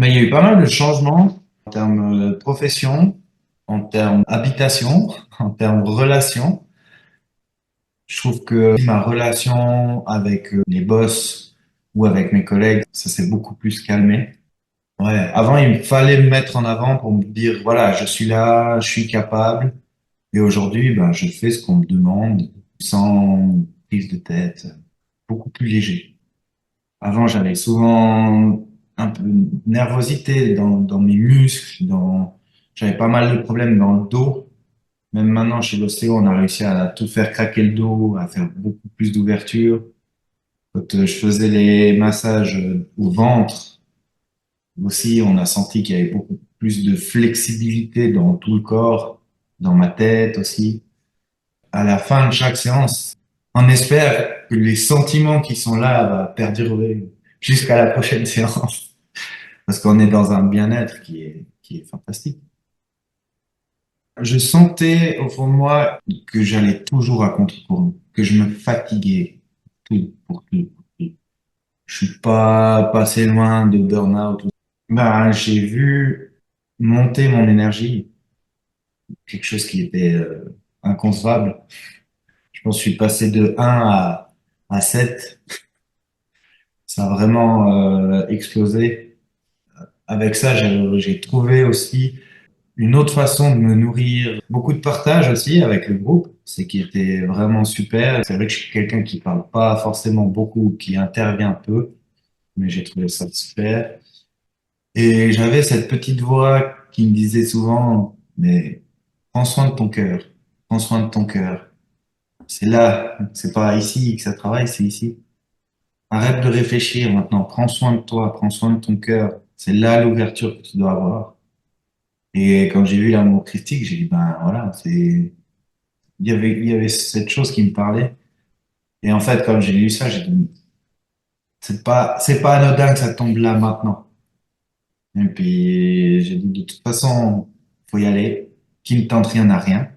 Mais il y a eu pas mal de changements en termes de profession, en termes d'habitation, en termes de relations. Je trouve que ma relation avec les boss ou avec mes collègues, ça s'est beaucoup plus calmé. Ouais, avant, il me fallait me mettre en avant pour me dire, voilà, je suis là, je suis capable. Et aujourd'hui, ben, je fais ce qu'on me demande sans prise de tête, beaucoup plus léger. Avant, j'avais souvent un peu de nervosité dans mes muscles, j'avais pas mal de problèmes dans le dos. Même maintenant, chez l'ostéo, on a réussi à tout faire craquer le dos, à faire beaucoup plus d'ouverture. Quand je faisais les massages au ventre, aussi, on a senti qu'il y avait beaucoup plus de flexibilité dans tout le corps, dans ma tête aussi. À la fin de chaque séance, on espère que les sentiments qui sont là vont perdurer jusqu'à la prochaine séance, parce qu'on est dans un bien-être qui est fantastique. Je sentais au fond de moi que j'allais toujours à contre-courant, que je me fatiguais tout, pour tout, pour tout. Je suis pas passé loin de burn-out. Ben, j'ai vu monter mon énergie, quelque chose qui était inconcevable. Je pense que je suis passé de 1 à 7. Ça a vraiment explosé. Avec ça, j'ai trouvé aussi une autre façon de me nourrir. Beaucoup de partage aussi avec le groupe, c'est qui était vraiment super. C'est vrai que je suis quelqu'un qui parle pas forcément beaucoup, qui intervient peu, mais j'ai trouvé ça super. Et j'avais cette petite voix qui me disait souvent, mais prends soin de ton cœur, prends soin de ton cœur. C'est là, c'est pas ici que ça travaille, c'est ici. Arrête de réfléchir maintenant, prends soin de toi, prends soin de ton cœur. C'est là l'ouverture que tu dois avoir. Et quand j'ai vu l'amour christique, j'ai dit, ben voilà, il y avait cette chose qui me parlait. Et en fait, comme j'ai lu ça, j'ai dit, c'est pas anodin que ça tombe là maintenant. Et puis, j'ai dit, de toute façon, faut y aller. Qui ne tente rien n'a rien.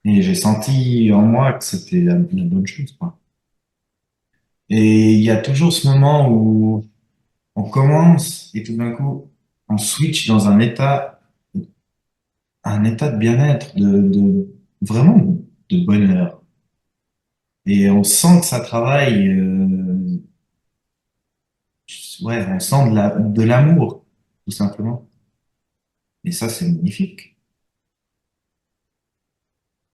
Et j'ai senti en moi que c'était la bonne chose, quoi. Et il y a toujours ce moment où on commence et tout d'un coup, on switch dans un état de bien-être, vraiment de bonheur. Et on sent que ça travaille, ouais, on sent de l'amour, tout simplement. Et ça, c'est magnifique.